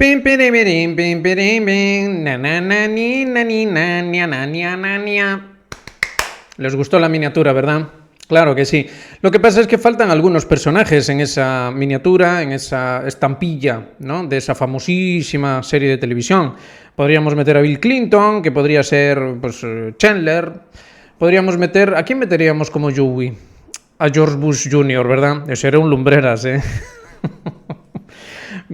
Pim, piripirim, pim, pirim, pim, na, na, na, ni, na, ni, na, nia, na, nia, na, nia. Les gustó la miniatura, ¿verdad? Claro que sí. Lo que pasa es que faltan algunos personajes en esa miniatura, en esa estampilla, ¿no? De esa famosísima serie de televisión. Podríamos meter a Bill Clinton, que podría ser pues, Chandler. Podríamos meter... ¿A quién meteríamos como Joey? A George Bush Jr., ¿verdad? Ese era un lumbreras, ¿eh?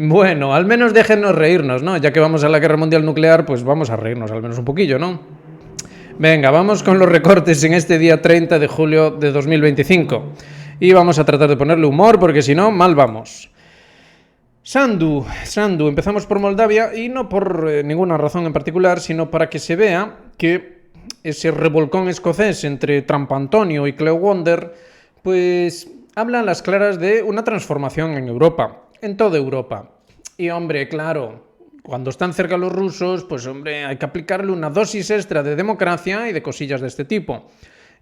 Bueno, al menos déjenos reírnos, ¿no? Ya que vamos a la guerra mundial nuclear, pues vamos a reírnos al menos un poquillo, ¿no? Venga, vamos con los recortes en este día 30 de julio de 2025. Y vamos a tratar de ponerle humor porque si no, mal vamos. Sandu, empezamos por Moldavia y no por ninguna razón en particular, sino para que se vea que ese revolcón escocés entre Trump Antonio y Cleo Wonder, pues habla a las claras de una transformación en Europa, en toda Europa. Y hombre, claro, cuando están cerca los rusos, pues hombre, hay que aplicarle una dosis extra de democracia y de cosillas de este tipo.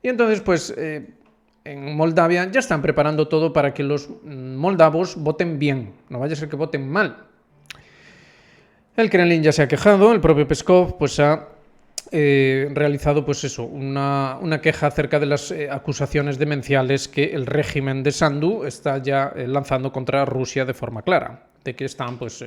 Y entonces, pues, en Moldavia ya están preparando todo para que los moldavos voten bien, no vaya a ser que voten mal. El Kremlin ya se ha quejado, el propio Peskov pues ha realizado pues eso, una queja acerca de las acusaciones demenciales que el régimen de Sandu está ya lanzando contra Rusia de forma clara, de que están pues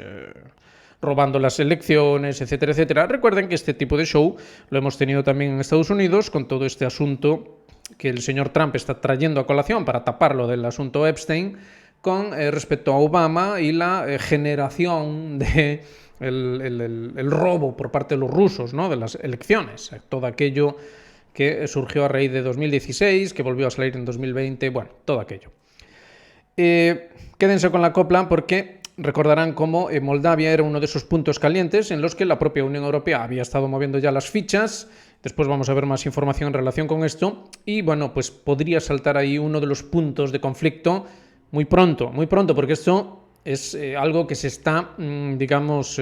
robando las elecciones, etcétera, etcétera. Recuerden que este tipo de show lo hemos tenido también en Estados Unidos con todo este asunto que el señor Trump está trayendo a colación para tapar lo del asunto Epstein con respecto a Obama y la generación de el robo por parte de los rusos, ¿no? De las elecciones, todo aquello que surgió a raíz de 2016, que volvió a salir en 2020, bueno, todo aquello. Quédense con la copla porque recordarán cómo Moldavia era uno de esos puntos calientes en los que la propia Unión Europea había estado moviendo ya las fichas. Después vamos a ver más información en relación con esto y bueno, pues podría saltar ahí uno de los puntos de conflicto muy pronto, porque esto es algo que se está, digamos,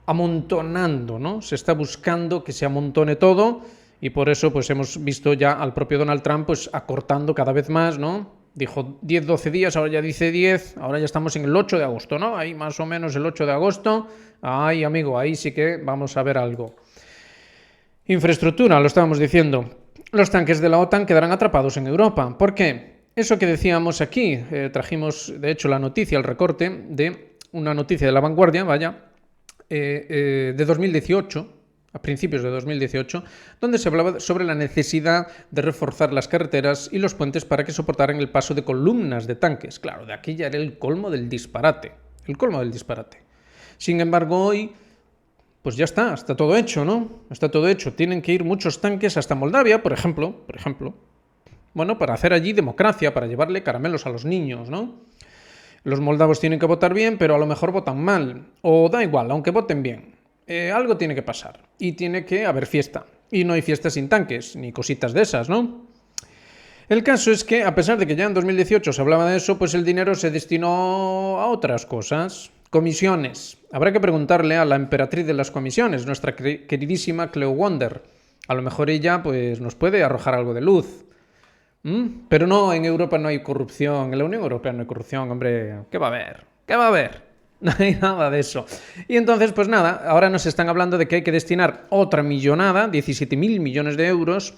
amontonando, ¿no? Se está buscando que se amontone todo y por eso pues hemos visto ya al propio Donald Trump pues acortando cada vez más, ¿no? Dijo 10-12 días, ahora ya dice 10, ahora ya estamos en el 8 de agosto, ¿no? Ahí más o menos el 8 de agosto. Ay, amigo, ahí sí que vamos a ver algo. Infraestructura, lo estábamos diciendo. Los tanques de la OTAN quedarán atrapados en Europa. ¿Por qué? Eso que decíamos aquí, trajimos de hecho la noticia, el recorte de una noticia de La Vanguardia, de 2018, a principios de 2018, donde se hablaba sobre la necesidad de reforzar las carreteras y los puentes para que soportaran el paso de columnas de tanques. Claro, de aquí ya era el colmo del disparate, Sin embargo, hoy, pues ya está todo hecho, ¿no? Está todo hecho. Tienen que ir muchos tanques hasta Moldavia, por ejemplo, bueno, para hacer allí democracia, para llevarle caramelos a los niños, ¿no? Los moldavos tienen que votar bien, pero a lo mejor votan mal. O da igual, aunque voten bien. Algo tiene que pasar. Y tiene que haber fiesta. Y no hay fiesta sin tanques, ni cositas de esas, ¿no? El caso es que, a pesar de que ya en 2018 se hablaba de eso, pues el dinero se destinó a otras cosas. Comisiones. Habrá que preguntarle a la emperatriz de las comisiones, nuestra queridísima Cleo Wonder. A lo mejor ella pues, nos puede arrojar algo de luz. Pero no, en Europa no hay corrupción, en la Unión Europea no hay corrupción, hombre, ¿qué va a haber? No hay nada de eso. Y entonces, pues nada, ahora nos están hablando de que hay que destinar otra millonada, 17.000 millones de euros,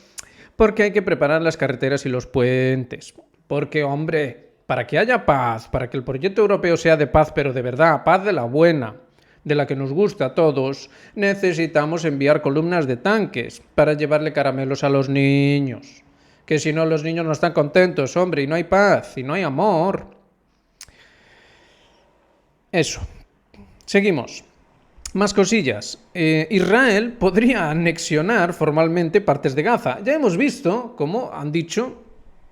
porque hay que preparar las carreteras y los puentes. Porque, hombre, para que haya paz, para que el proyecto europeo sea de paz, pero de verdad, paz de la buena, de la que nos gusta a todos, necesitamos enviar columnas de tanques para llevarle caramelos a los niños. Que si no los niños no están contentos, hombre, y no hay paz, y no hay amor. Eso. Seguimos. Más cosillas. Israel podría anexionar formalmente partes de Gaza. Ya hemos visto, como han dicho,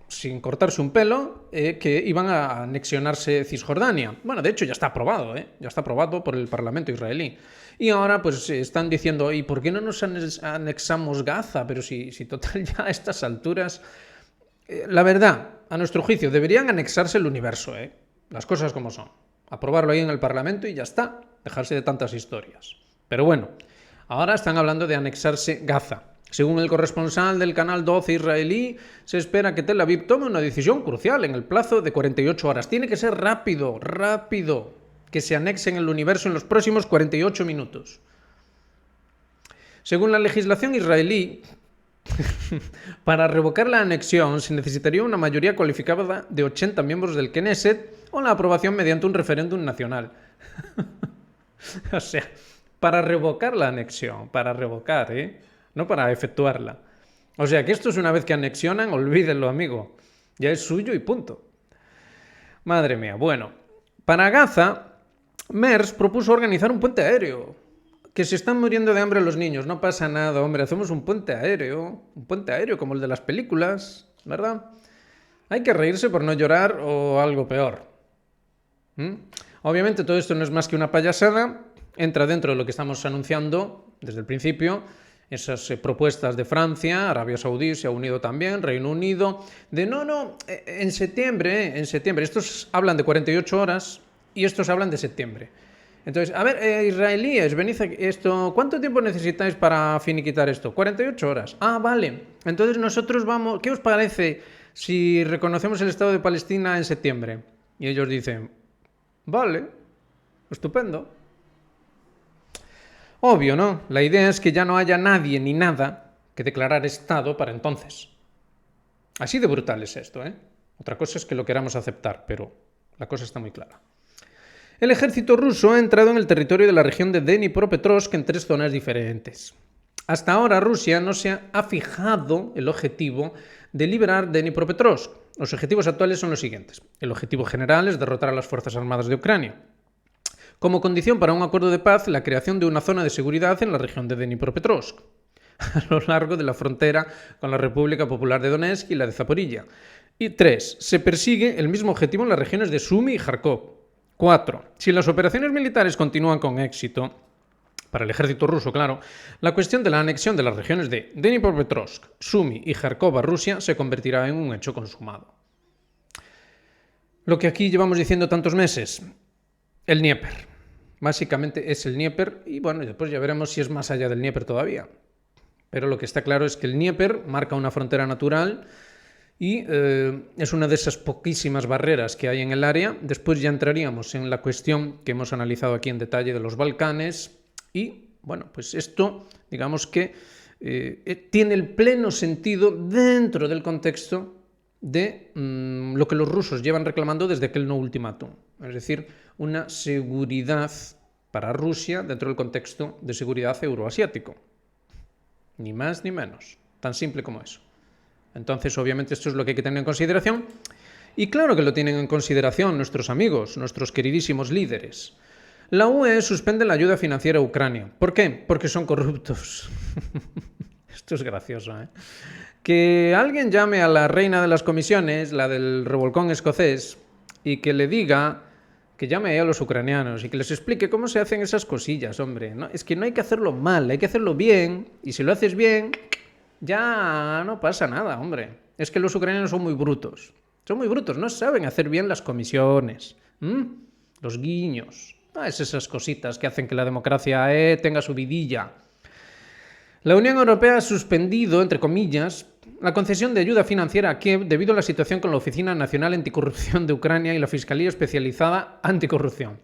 sin cortarse un pelo, que iban a anexionarse Cisjordania. Bueno, de hecho ya está aprobado, ya está aprobado por el Parlamento israelí. Y ahora pues están diciendo, ¿y por qué no nos anexamos Gaza? Pero si total ya a estas alturas... la verdad, a nuestro juicio, deberían anexarse el universo, las cosas como son. Aprobarlo ahí en el Parlamento y ya está, dejarse de tantas historias. Pero bueno, ahora están hablando de anexarse Gaza. Según el corresponsal del Canal 12 israelí, se espera que Tel Aviv tome una decisión crucial en el plazo de 48 horas. Tiene que ser rápido. que se anexen el universo en los próximos 48 minutos. Según la legislación israelí, para revocar la anexión se necesitaría una mayoría cualificada de 80 miembros del Knesset o la aprobación mediante un referéndum nacional. O sea, para revocar la anexión, para revocar, no para efectuarla. O sea, que esto es una vez que anexionan, olvídenlo, amigo. Ya es suyo y punto. Madre mía, bueno. Para Gaza, Merz propuso organizar un puente aéreo. Que se están muriendo de hambre los niños, no pasa nada, hombre, hacemos un puente aéreo como el de las películas, ¿verdad? Hay que reírse por no llorar o algo peor. Obviamente todo esto no es más que una payasada, entra dentro de lo que estamos anunciando desde el principio, esas propuestas de Francia, Arabia Saudí se ha unido también, Reino Unido, de en septiembre, estos hablan de 48 horas y estos hablan de septiembre. Entonces, a ver, israelíes, venid aquí, ¿cuánto tiempo necesitáis para finiquitar esto? 48 horas. Ah, vale. Entonces nosotros vamos, ¿qué os parece si reconocemos el Estado de Palestina en septiembre? Y ellos dicen, vale, estupendo. Obvio, ¿no? La idea es que ya no haya nadie ni nada que declarar Estado para entonces. Así de brutal es esto, ¿eh? Otra cosa es que lo queramos aceptar, pero la cosa está muy clara. El ejército ruso ha entrado en el territorio de la región de Dnipropetrovsk en 3 zonas diferentes. Hasta ahora Rusia no se ha fijado el objetivo de liberar Dnipropetrovsk. Los objetivos actuales son los siguientes. El objetivo general es derrotar a las Fuerzas Armadas de Ucrania. Como condición para un acuerdo de paz, la creación de una zona de seguridad en la región de Dnipropetrovsk, a lo largo de la frontera con la República Popular de Donetsk y la de Zaporilla. Y 3. Se persigue el mismo objetivo en las regiones de Sumy y Kharkov. 4. Si las operaciones militares continúan con éxito, para el ejército ruso, claro, la cuestión de la anexión de las regiones de Dnipropetrovsk, Sumy y Kharkov a Rusia se convertirá en un hecho consumado. Lo que aquí llevamos diciendo tantos meses, el Dnieper. Básicamente es el Dnieper y bueno, después ya veremos si es más allá del Dnieper todavía. Pero lo que está claro es que el Dnieper marca una frontera natural y es una de esas poquísimas barreras que hay en el área. Después ya entraríamos en la cuestión que hemos analizado aquí en detalle de los Balcanes y, bueno, pues esto, digamos que tiene el pleno sentido dentro del contexto de lo que los rusos llevan reclamando desde aquel no ultimátum, es decir, una seguridad para Rusia dentro del contexto de seguridad euroasiático. Ni más ni menos, tan simple como eso. Entonces, obviamente, esto es lo que hay que tener en consideración. Y claro que lo tienen en consideración nuestros amigos, nuestros queridísimos líderes. La UE suspende la ayuda financiera a Ucrania. ¿Por qué? Porque son corruptos. Esto es gracioso, ¿eh? Que alguien llame a la reina de las comisiones, la del revolcón escocés, y que le diga que llame a los ucranianos y que les explique cómo se hacen esas cosillas, hombre. ¿No? Es que no hay que hacerlo mal, hay que hacerlo bien. Y si lo haces bien, ya no pasa nada, hombre. Es que los ucranianos son muy brutos. Son muy brutos, no saben hacer bien las comisiones. Los guiños. Es esas cositas que hacen que la democracia tenga su vidilla. La Unión Europea ha suspendido, entre comillas, la concesión de ayuda financiera a Kiev debido a la situación con la Oficina Nacional Anticorrupción de Ucrania y la Fiscalía Especializada Anticorrupción.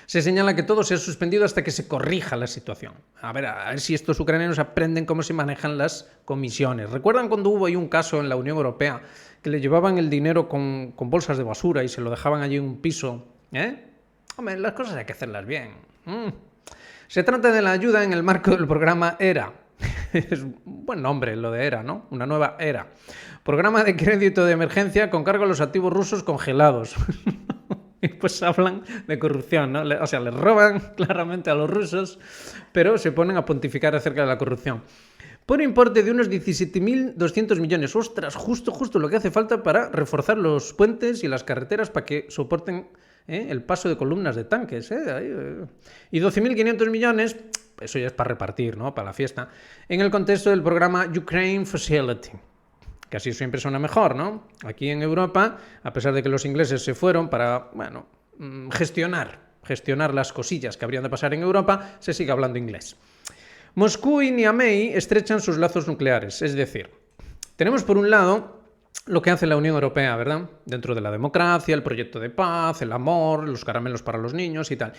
Se señala que todo se ha suspendido hasta que se corrija la situación. A ver si estos ucranianos aprenden cómo se manejan las comisiones. ¿Recuerdan cuando hubo ahí un caso en la Unión Europea que le llevaban el dinero con bolsas de basura y se lo dejaban allí en un piso? Hombre, las cosas hay que hacerlas bien. Se trata de la ayuda en el marco del programa ERA. Es un buen nombre lo de ERA, ¿no? Una nueva ERA. Programa de crédito de emergencia con cargo a los activos rusos congelados. Y pues hablan de corrupción, ¿no? O sea, les roban claramente a los rusos, pero se ponen a pontificar acerca de la corrupción. Por importe de unos 17.200 millones. Ostras, justo lo que hace falta para reforzar los puentes y las carreteras para que soporten el paso de columnas de tanques. Y 12.500 millones, eso ya es para repartir, ¿no? Para la fiesta, en el contexto del programa Ukraine Facility. Que así siempre suena mejor, ¿no? Aquí en Europa, a pesar de que los ingleses se fueron para, bueno, gestionar las cosillas que habrían de pasar en Europa, se sigue hablando inglés. Moscú y Niamey estrechan sus lazos nucleares, es decir, tenemos por un lado lo que hace la Unión Europea, ¿verdad? Dentro de la democracia, el proyecto de paz, el amor, los caramelos para los niños y tal.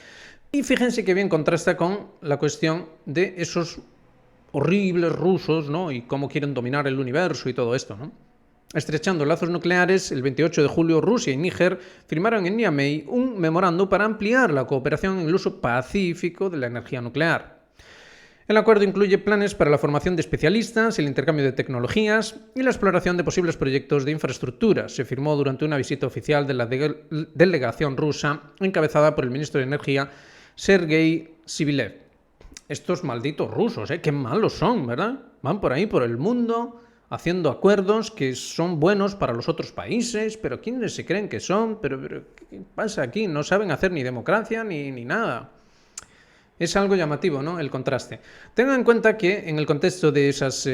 Y fíjense que bien contrasta con la cuestión de esos horribles rusos, ¿no? Y cómo quieren dominar el universo y todo esto, ¿no? Estrechando lazos nucleares, el 28 de julio Rusia y Níger firmaron en Niamey un memorando para ampliar la cooperación en el uso pacífico de la energía nuclear. El acuerdo incluye planes para la formación de especialistas, el intercambio de tecnologías y la exploración de posibles proyectos de infraestructura. Se firmó durante una visita oficial de la delegación rusa encabezada por el ministro de Energía, Sergei Sivilev. Estos malditos rusos, qué malos son, ¿verdad? Van por ahí, por el mundo, haciendo acuerdos que son buenos para los otros países, pero ¿quiénes se creen que son? Pero ¿qué pasa aquí? No saben hacer ni democracia ni nada. Es algo llamativo, ¿no? El contraste. Tengan en cuenta que en el contexto de esas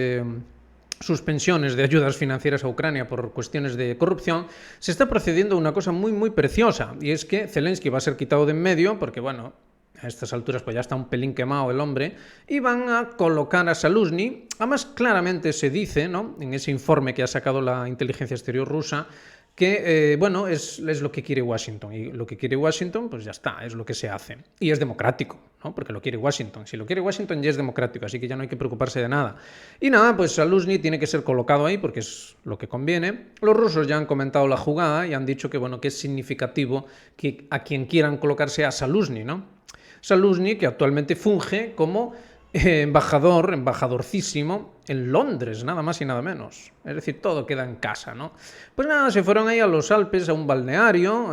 suspensiones de ayudas financieras a Ucrania por cuestiones de corrupción, se está procediendo a una cosa muy preciosa, y es que Zelensky va a ser quitado de en medio, porque bueno, a estas alturas pues ya está un pelín quemado el hombre, y van a colocar a Zaluzhny. Además, claramente se dice, ¿no?, en ese informe que ha sacado la inteligencia exterior rusa, que, bueno, es lo que quiere Washington, y lo que quiere Washington, pues ya está, es lo que se hace. Y es democrático, ¿no?, porque lo quiere Washington. Si lo quiere Washington ya es democrático, así que ya no hay que preocuparse de nada. Y nada, pues Zaluzhny tiene que ser colocado ahí porque es lo que conviene. Los rusos ya han comentado la jugada y han dicho que, bueno, que es significativo que a quien quieran colocarse a Zaluzhny, ¿no? Zaluzhny, que actualmente funge como embajadorcísimo en Londres, nada más y nada menos. Es decir, todo queda en casa, ¿no? Pues nada, se fueron ahí a los Alpes, a un balneario,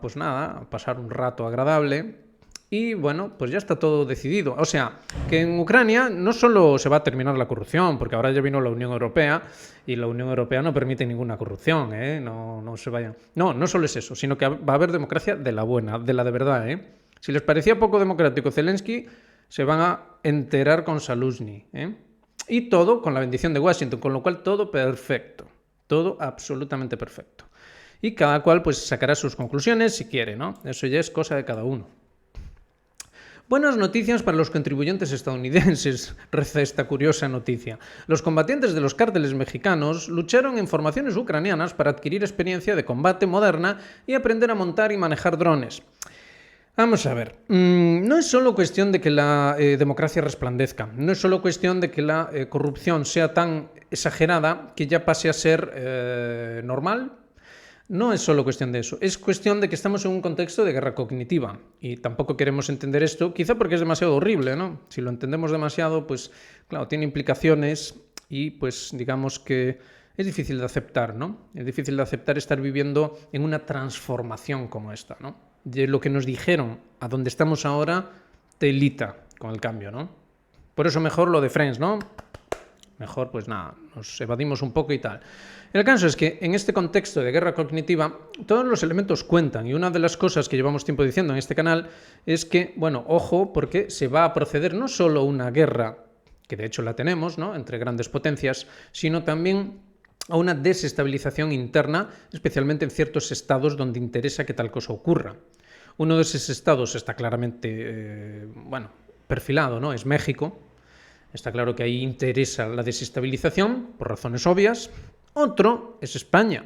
pues nada, a pasar un rato agradable. Y bueno, pues ya está todo decidido. O sea, que en Ucrania no solo se va a terminar la corrupción, porque ahora ya vino la Unión Europea y la Unión Europea no permite ninguna corrupción, no se vayan. No solo es eso, sino que va a haber democracia de la buena, de la de verdad, Si les parecía poco democrático Zelensky, se van a enterar con Zaluzhny, Y todo con la bendición de Washington, con lo cual todo perfecto, todo absolutamente perfecto. Y cada cual pues sacará sus conclusiones si quiere, ¿no? Eso ya es cosa de cada uno. Buenas noticias para los contribuyentes estadounidenses, reza esta curiosa noticia. Los combatientes de los cárteles mexicanos lucharon en formaciones ucranianas para adquirir experiencia de combate moderna y aprender a montar y manejar drones. Vamos a ver, no es solo cuestión de que la democracia resplandezca, no es solo cuestión de que la corrupción sea tan exagerada que ya pase a ser normal. No es solo cuestión de eso, es cuestión de que estamos en un contexto de guerra cognitiva y tampoco queremos entender esto, quizá porque es demasiado horrible, ¿no? Si lo entendemos demasiado, pues claro, tiene implicaciones y pues digamos que es difícil de aceptar, ¿no? Es difícil de aceptar estar viviendo en una transformación como esta, ¿no? De lo que nos dijeron a donde estamos ahora, telita con el cambio, ¿no? Por eso mejor lo de Friends, ¿no? Mejor, pues nada, nos evadimos un poco y tal. El caso es que en este contexto de guerra cognitiva, todos los elementos cuentan. Y una de las cosas que llevamos tiempo diciendo en este canal es que, bueno, ojo, porque se va a proceder no solo una guerra, que de hecho la tenemos, ¿no?, entre grandes potencias, sino también a una desestabilización interna, especialmente en ciertos estados donde interesa que tal cosa ocurra. Uno de esos estados está claramente, perfilado, ¿no?, es México. Está claro que ahí interesa la desestabilización, por razones obvias. Otro es España.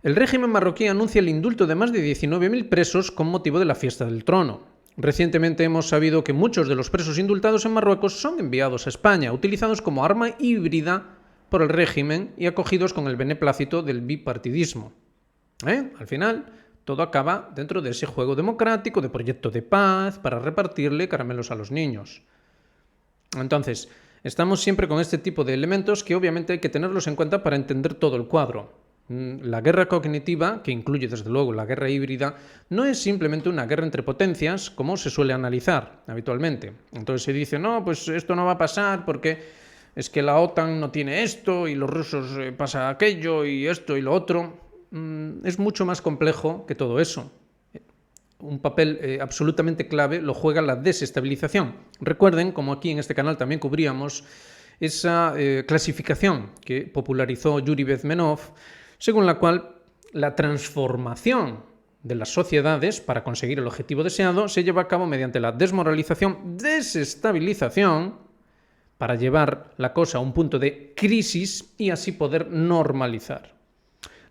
El régimen marroquí anuncia el indulto de más de 19.000 presos con motivo de la fiesta del trono. Recientemente hemos sabido que muchos de los presos indultados en Marruecos son enviados a España, utilizados como arma híbrida por el régimen y acogidos con el beneplácito del bipartidismo. Al final, todo acaba dentro de ese juego democrático de proyecto de paz para repartirle caramelos a los niños. Entonces, estamos siempre con este tipo de elementos que obviamente hay que tenerlos en cuenta para entender todo el cuadro. La guerra cognitiva, que incluye desde luego la guerra híbrida, no es simplemente una guerra entre potencias, como se suele analizar habitualmente. Entonces se dice, no, pues esto no va a pasar porque es que la OTAN no tiene esto y los rusos pasa aquello y esto y lo otro. Es mucho más complejo que todo eso. Un papel absolutamente clave lo juega la desestabilización. Recuerden, como aquí en este canal también cubríamos, esa clasificación que popularizó Yuri Bezmenov, según la cual la transformación de las sociedades para conseguir el objetivo deseado se lleva a cabo mediante la desmoralización, desestabilización, para llevar la cosa a un punto de crisis y así poder normalizar.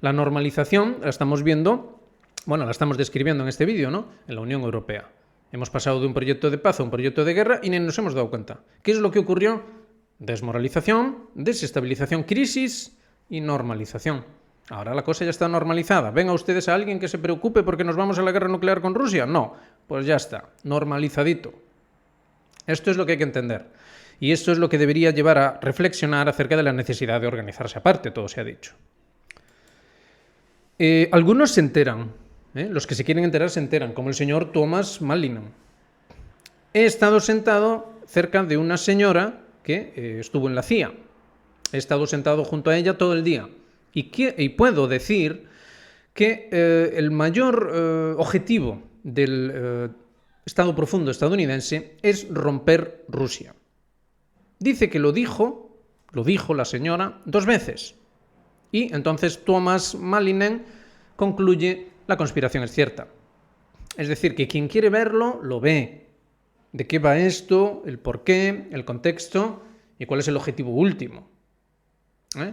La normalización la estamos viendo, bueno, la estamos describiendo en este vídeo, ¿no? En la Unión Europea. Hemos pasado de un proyecto de paz a un proyecto de guerra y ni nos hemos dado cuenta. ¿Qué es lo que ocurrió? Desmoralización, desestabilización, crisis y normalización. Ahora la cosa ya está normalizada. ¿Ven a ustedes a alguien que se preocupe porque nos vamos a la guerra nuclear con Rusia? No, pues ya está, normalizadito. Esto es lo que hay que entender. Y esto es lo que debería llevar a reflexionar acerca de la necesidad de organizarse aparte, todo se ha dicho. Algunos se enteran, los que se quieren enterar se enteran, como el señor Thomas Malinen. He estado sentado cerca de una señora que estuvo en la CIA. He estado sentado junto a ella todo el día. Y puedo decir que el mayor objetivo del Estado profundo estadounidense es romper Rusia. Dice que lo dijo la señora 2 veces. Y entonces Thomas Malinen concluye: la conspiración es cierta. Es decir, que quien quiere verlo, lo ve. ¿De qué va esto? El porqué, el contexto y cuál es el objetivo último.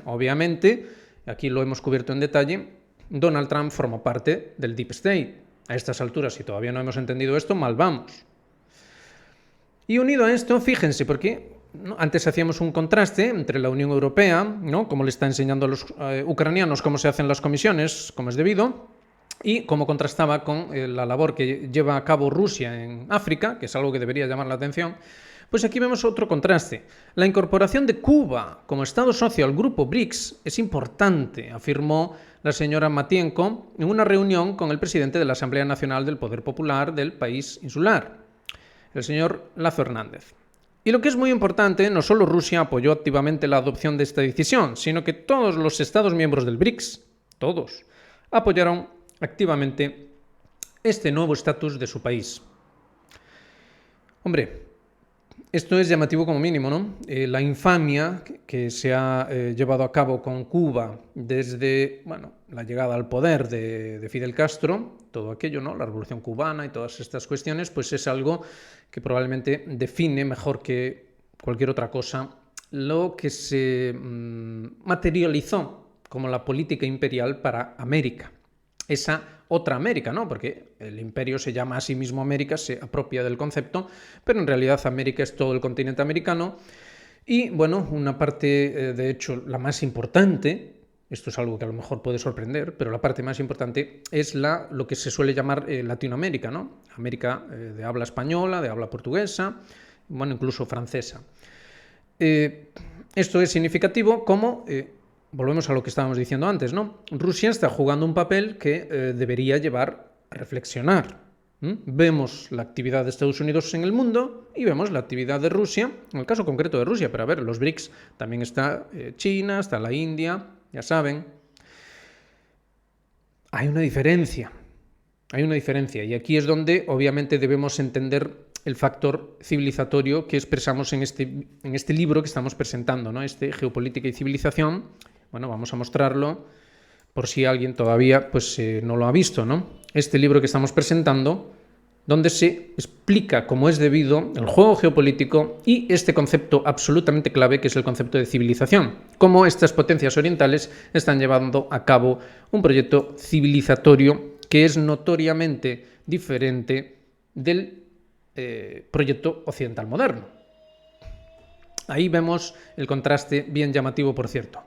Obviamente, aquí lo hemos cubierto en detalle, Donald Trump forma parte del Deep State. A estas alturas, si todavía no hemos entendido esto, mal vamos. Y unido a esto, fíjense, porque antes hacíamos un contraste entre la Unión Europea, ¿no? Cómo le está enseñando a los ucranianos cómo se hacen las comisiones, como es debido, y cómo contrastaba con la labor que lleva a cabo Rusia en África, que es algo que debería llamar la atención. Pues aquí vemos otro contraste. La incorporación de Cuba como Estado socio al grupo BRICS es importante, afirmó la señora Matienko en una reunión con el presidente de la Asamblea Nacional del Poder Popular del país insular, el señor Lazo Hernández. Y lo que es muy importante, no solo Rusia apoyó activamente la adopción de esta decisión, sino que todos los Estados miembros del BRICS, todos, apoyaron activamente este nuevo estatus de su país. Hombre, esto es llamativo como mínimo, ¿no? La infamia que se ha llevado a cabo con Cuba desde, la llegada al poder de Fidel Castro, todo aquello, ¿no? La Revolución Cubana y todas estas cuestiones, pues es algo que probablemente define mejor que cualquier otra cosa lo que se materializó como la política imperial para América. Esa otra América, ¿no? Porque el imperio se llama a sí mismo América, se apropia del concepto, pero en realidad América es todo el continente americano y, una parte, de hecho, la más importante, esto es algo que a lo mejor puede sorprender, pero la parte más importante es lo que se suele llamar Latinoamérica, ¿no? América de habla española, de habla portuguesa, incluso francesa. Esto es significativo como... volvemos a lo que estábamos diciendo antes, ¿no? Rusia está jugando un papel que debería llevar a reflexionar. Vemos la actividad de Estados Unidos en el mundo y vemos la actividad de Rusia, en el caso concreto de Rusia, pero a ver, los BRICS también está China, está la India, ya saben. Hay una diferencia, y aquí es donde obviamente debemos entender el factor civilizatorio que expresamos en este libro que estamos presentando, ¿no? Geopolítica y civilización. Vamos a mostrarlo por si alguien todavía no lo ha visto, ¿no? Este libro que estamos presentando, donde se explica cómo es debido el juego geopolítico y este concepto absolutamente clave que es el concepto de civilización. Cómo estas potencias orientales están llevando a cabo un proyecto civilizatorio que es notoriamente diferente del proyecto occidental moderno. Ahí vemos el contraste bien llamativo, por cierto.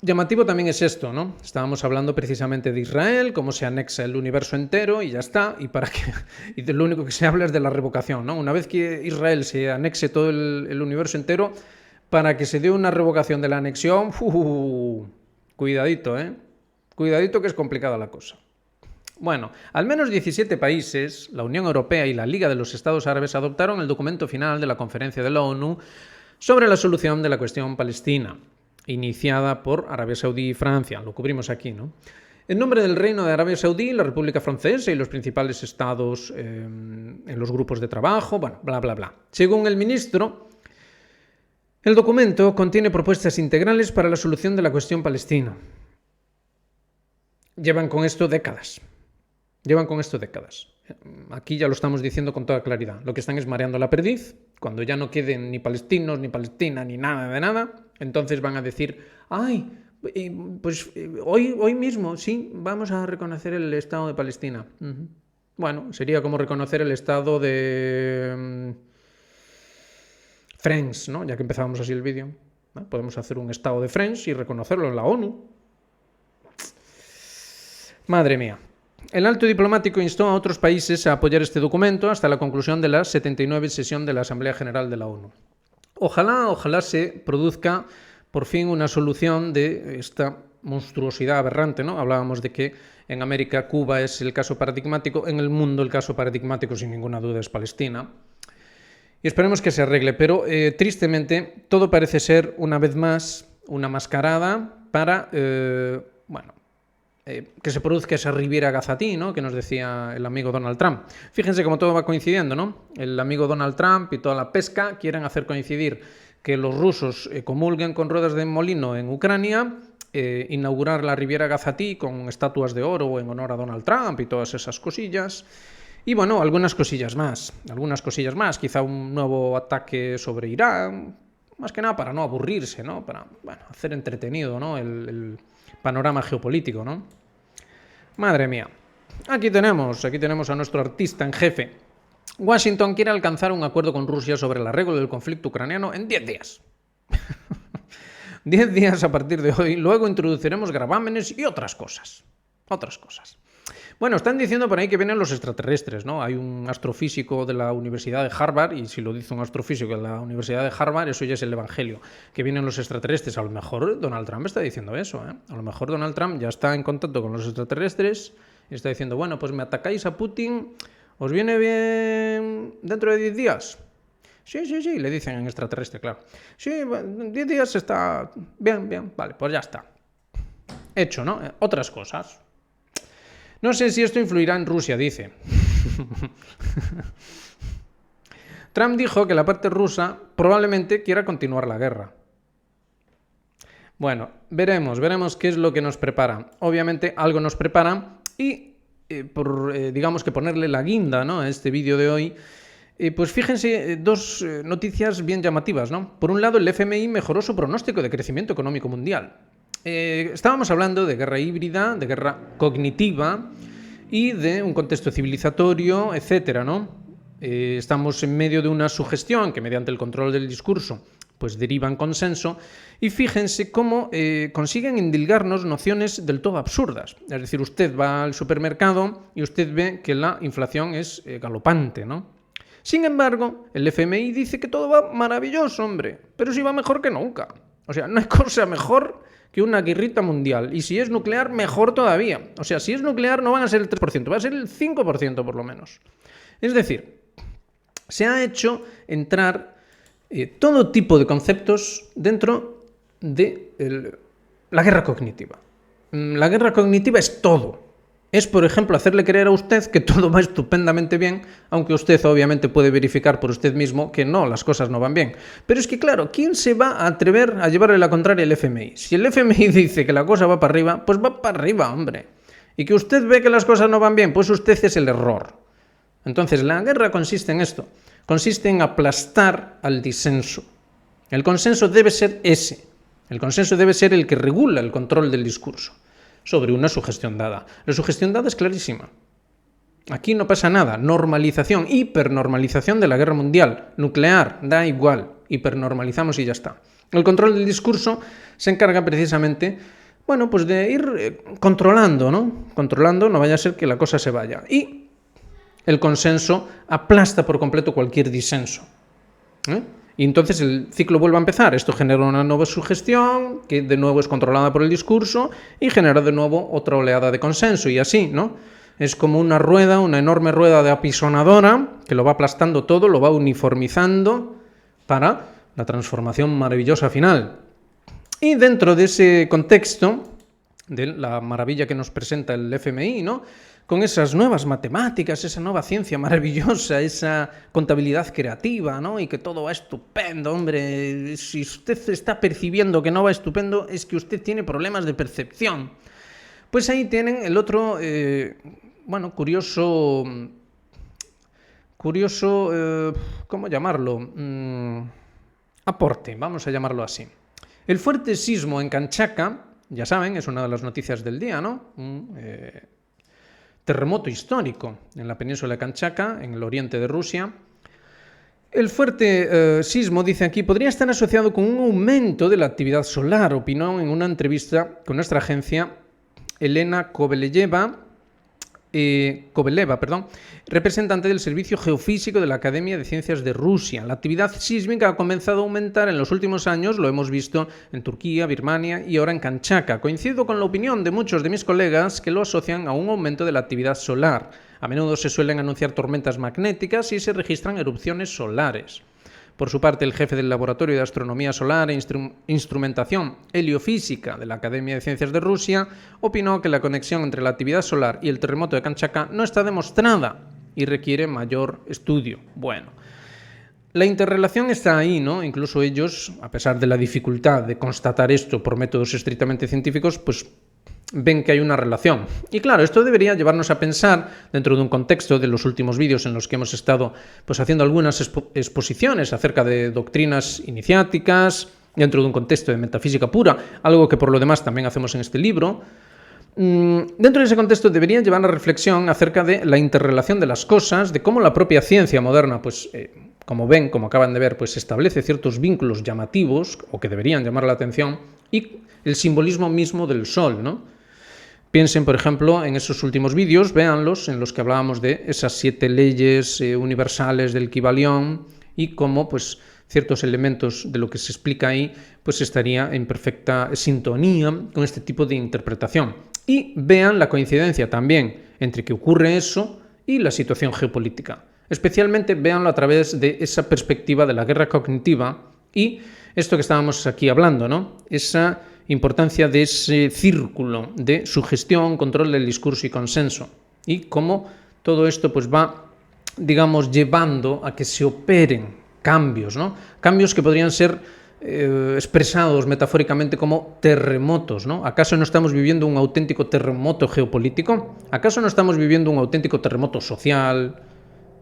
Llamativo también es esto, ¿no? Estábamos hablando precisamente de Israel, cómo se anexa el universo entero y ya está, y de lo único que se habla es de la revocación, ¿no? Una vez que Israel se anexe todo el universo entero, para que se dé una revocación de la anexión, cuidadito, cuidadito que es complicada la cosa. Al menos 17 países, la Unión Europea y la Liga de los Estados Árabes adoptaron el documento final de la Conferencia de la ONU sobre la solución de la cuestión palestina, iniciada por Arabia Saudí y Francia. Lo cubrimos aquí, ¿no? En nombre del Reino de Arabia Saudí, la República Francesa y los principales estados en los grupos de trabajo, bla, bla, bla. Según el ministro, el documento contiene propuestas integrales para la solución de la cuestión palestina. Llevan con esto décadas. Aquí ya lo estamos diciendo con toda claridad. Lo que están es mareando la perdiz. Cuando ya no queden ni palestinos, ni Palestina, ni nada de nada, entonces van a decir, ay, hoy mismo, sí, vamos a reconocer el Estado de Palestina. Bueno, sería como reconocer el Estado de Friends, ¿no? Ya que empezábamos así el vídeo. Podemos hacer un Estado de Friends y reconocerlo en la ONU. Madre mía. El alto diplomático instó a otros países a apoyar este documento hasta la conclusión de la 79 sesión de la Asamblea General de la ONU. Ojalá se produzca por fin una solución de esta monstruosidad aberrante, ¿no? Hablábamos de que en América Cuba es el caso paradigmático, en el mundo el caso paradigmático sin ninguna duda es Palestina. Y esperemos que se arregle, pero tristemente todo parece ser una vez más una mascarada para, que se produzca esa Riviera Gazatí, ¿no? Que nos decía el amigo Donald Trump. Fíjense cómo todo va coincidiendo, ¿no? El amigo Donald Trump y toda la pesca quieren hacer coincidir que los rusos comulguen con ruedas de molino en Ucrania, inaugurar la Riviera Gazatí con estatuas de oro en honor a Donald Trump y todas esas cosillas. Y bueno, algunas cosillas más, quizá un nuevo ataque sobre Irán, más que nada para no aburrirse, ¿no? Para, hacer entretenido, ¿no? El panorama geopolítico, ¿no? Madre mía. Aquí tenemos a nuestro artista en jefe. Washington quiere alcanzar un acuerdo con Rusia sobre el arreglo del conflicto ucraniano en 10 días. 10 días a partir de hoy, luego introduciremos gravámenes y otras cosas. Bueno, están diciendo por ahí que vienen los extraterrestres, ¿no? Hay un astrofísico de la Universidad de Harvard, y si lo dice un astrofísico de la Universidad de Harvard, eso ya es el evangelio, que vienen los extraterrestres. A lo mejor Donald Trump está diciendo eso, ¿eh? A lo mejor Donald Trump ya está en contacto con los extraterrestres y está diciendo, bueno, pues me atacáis a Putin, ¿os viene bien dentro de 10 días? Sí, le dicen en extraterrestre, claro. Sí, 10 días está bien, vale, pues ya está. Hecho, ¿no? Otras cosas. No sé si esto influirá en Rusia, dice. Trump dijo que la parte rusa probablemente quiera continuar la guerra. Bueno, veremos qué es lo que nos prepara. Obviamente algo nos prepara y digamos que ponerle la guinda, ¿no?, a este vídeo de hoy. Pues fíjense, dos noticias bien llamativas, ¿no? Por un lado, el FMI mejoró su pronóstico de crecimiento económico mundial. Estábamos hablando de guerra híbrida, de guerra cognitiva y de un contexto civilizatorio, etcétera, ¿no? Estamos en medio de una sugestión que mediante el control del discurso pues deriva en consenso, y fíjense cómo consiguen indilgarnos nociones del todo absurdas. Es decir, usted va al supermercado y usted ve que la inflación es galopante, ¿no? Sin embargo, el FMI dice que todo va maravilloso, hombre, pero sí va mejor que nunca. O sea, no hay cosa mejor que una guerrita mundial. Y si es nuclear, mejor todavía. O sea, si es nuclear no van a ser el 3%, va a ser el 5% por lo menos. Es decir, se ha hecho entrar todo tipo de conceptos dentro de la guerra cognitiva. La guerra cognitiva es todo. Es, por ejemplo, hacerle creer a usted que todo va estupendamente bien, aunque usted obviamente puede verificar por usted mismo que no, las cosas no van bien. Pero es que, claro, ¿quién se va a atrever a llevarle la contraria al FMI? Si el FMI dice que la cosa va para arriba, pues va para arriba, hombre. Y que usted ve que las cosas no van bien, pues usted es el error. Entonces, la guerra consiste en esto. Consiste en aplastar al disenso. El consenso debe ser ese. El consenso debe ser el que regula el control del discurso sobre una sugestión dada. La sugestión dada es clarísima. Aquí no pasa nada. Normalización, hipernormalización de la guerra mundial. Nuclear, da igual. Hipernormalizamos y ya está. El control del discurso se encarga precisamente, bueno, pues de ir controlando, ¿no? Controlando, no vaya a ser que la cosa se vaya. Y el consenso aplasta por completo cualquier disenso. Y entonces el ciclo vuelve a empezar. Esto genera una nueva sugestión, que de nuevo es controlada por el discurso, y genera de nuevo otra oleada de consenso, y así, ¿no? Es como una rueda, una enorme rueda de apisonadora, que lo va aplastando todo, lo va uniformizando para la transformación maravillosa final. Y dentro de ese contexto, de la maravilla que nos presenta el FMI, ¿no?, con esas nuevas matemáticas, esa nueva ciencia maravillosa, esa contabilidad creativa, ¿no?, y que todo va estupendo, hombre. Si usted está percibiendo que no va estupendo, es que usted tiene problemas de percepción. Pues ahí tienen el otro, curioso curioso, ¿cómo llamarlo? Aporte, vamos a llamarlo así. El fuerte sismo en Kanchaka, ya saben, es una de las noticias del día, ¿no? Terremoto histórico en la península de Kamchatka, en el oriente de Rusia. El fuerte sismo, dice aquí, podría estar asociado con un aumento de la actividad solar, opinó en una entrevista con nuestra agencia Elena Koveleva, representante del Servicio Geofísico de la Academia de Ciencias de Rusia. La actividad sísmica ha comenzado a aumentar en los últimos años, lo hemos visto en Turquía, Birmania y ahora en Kamchatka. Coincido con la opinión de muchos de mis colegas que lo asocian a un aumento de la actividad solar. A menudo se suelen anunciar tormentas magnéticas y se registran erupciones solares. Por su parte, el jefe del Laboratorio de Astronomía Solar e Instrumentación Heliofísica de la Academia de Ciencias de Rusia opinó que la conexión entre la actividad solar y el terremoto de Kamchatka no está demostrada y requiere mayor estudio. Bueno, la interrelación está ahí, ¿no? Incluso ellos, a pesar de la dificultad de constatar esto por métodos estrictamente científicos, pues ven que hay una relación. Y claro, esto debería llevarnos a pensar, dentro de un contexto de los últimos vídeos en los que hemos estado pues, haciendo algunas exposiciones acerca de doctrinas iniciáticas, dentro de un contexto de metafísica pura, algo que por lo demás también hacemos en este libro. Dentro de ese contexto debería llevar a reflexión acerca de la interrelación de las cosas, de cómo la propia ciencia moderna, pues como ven, como acaban de ver, pues establece ciertos vínculos llamativos, o que deberían llamar la atención, y el simbolismo mismo del Sol, ¿no? Piensen, por ejemplo, en esos últimos vídeos, véanlos, en los que hablábamos de esas 7 leyes universales del Kybalión y cómo pues, ciertos elementos de lo que se explica ahí pues, estaría en perfecta sintonía con este tipo de interpretación. Y vean la coincidencia también entre que ocurre eso y la situación geopolítica. Especialmente véanlo a través de esa perspectiva de la guerra cognitiva y esto que estábamos aquí hablando, ¿no? Esa importancia de ese círculo de sugestión, control del discurso y consenso. Y cómo todo esto pues, va, digamos, llevando a que se operen cambios, ¿no? Cambios que podrían ser expresados metafóricamente como terremotos, ¿no? ¿Acaso no estamos viviendo un auténtico terremoto geopolítico? ¿Acaso no estamos viviendo un auténtico terremoto social,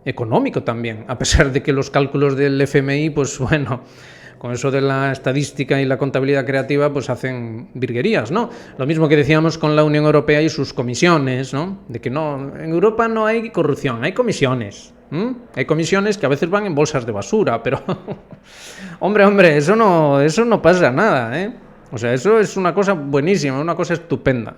económico también? A pesar de que los cálculos del FMI, pues bueno, con eso de la estadística y la contabilidad creativa, pues hacen virguerías, ¿no? Lo mismo que decíamos con la Unión Europea y sus comisiones, ¿no? De que no, en Europa no hay corrupción, hay comisiones. Hay comisiones que a veces van en bolsas de basura, pero hombre, eso no pasa nada, ¿eh? O sea, eso es una cosa buenísima, una cosa estupenda.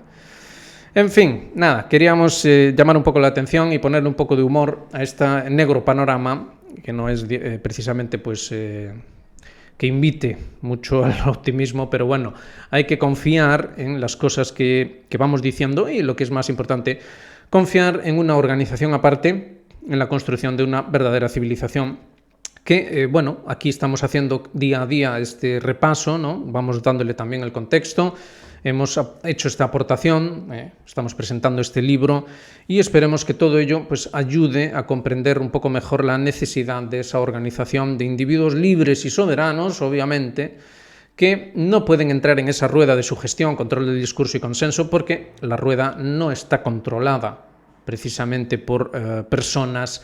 En fin, nada, queríamos llamar un poco la atención y ponerle un poco de humor a este negro panorama, que no es precisamente pues que invite mucho al optimismo, pero bueno, hay que confiar en las cosas que vamos diciendo y lo que es más importante, confiar en una organización aparte, en la construcción de una verdadera civilización que, bueno, aquí estamos haciendo día a día este repaso, ¿no? Vamos dándole también el contexto, hemos hecho esta aportación, estamos presentando este libro y esperemos que todo ello pues, ayude a comprender un poco mejor la necesidad de esa organización de individuos libres y soberanos, obviamente, que no pueden entrar en esa rueda de sugestión, control del discurso y consenso, porque la rueda no está controlada precisamente por personas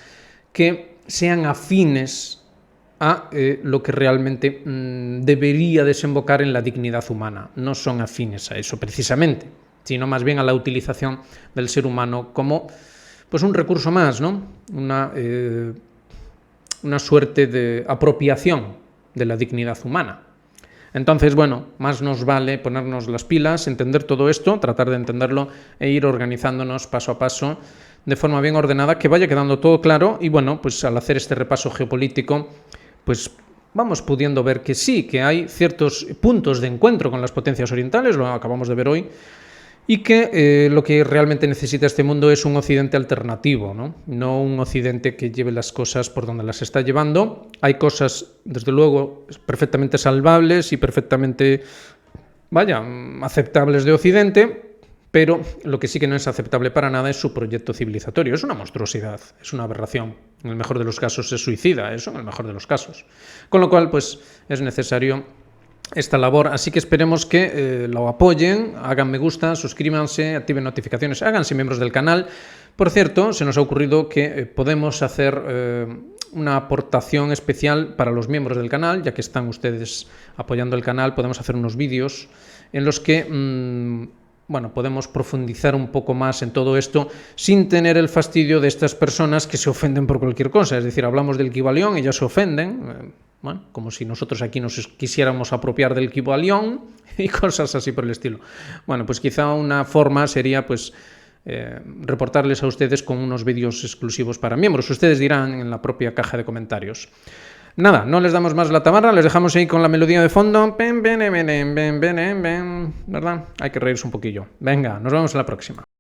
que sean afines a lo que realmente debería desembocar en la dignidad humana. No son afines a eso precisamente, sino más bien a la utilización del ser humano como pues, un recurso más, ¿no? Una suerte de apropiación de la dignidad humana. Entonces, bueno, más nos vale ponernos las pilas, entender todo esto, tratar de entenderlo e ir organizándonos paso a paso de forma bien ordenada, que vaya quedando todo claro y, bueno, pues al hacer este repaso geopolítico, pues vamos pudiendo ver que sí, que hay ciertos puntos de encuentro con las potencias orientales, lo acabamos de ver hoy, y que lo que realmente necesita este mundo es un occidente alternativo, no un occidente que lleve las cosas por donde las está llevando. Hay cosas, desde luego, perfectamente salvables y perfectamente, aceptables de Occidente, pero lo que sí que no es aceptable para nada es su proyecto civilizatorio. Es una monstruosidad, es una aberración. En el mejor de los casos es suicida, eso en el mejor de los casos. Con lo cual, pues, es necesario esta labor, así que esperemos que lo apoyen, hagan me gusta, suscríbanse, activen notificaciones, háganse miembros del canal, Por cierto, se nos ha ocurrido que podemos hacer una aportación especial para los miembros del canal, ya que están ustedes apoyando el canal, podemos hacer unos vídeos en los que bueno, podemos profundizar un poco más en todo esto sin tener el fastidio de estas personas que se ofenden por cualquier cosa. Es decir, hablamos del Kibalión y ya se ofenden, bueno, como si nosotros aquí nos quisiéramos apropiar del Kibalión y cosas así por el estilo. Bueno, pues quizá una forma sería pues reportarles a ustedes con unos vídeos exclusivos para miembros. Ustedes dirán en la propia caja de comentarios. Nada, no les damos más la tabarra, les dejamos ahí con la melodía de fondo. ¿Verdad? Hay que reírse un poquillo. Venga, nos vemos en la próxima.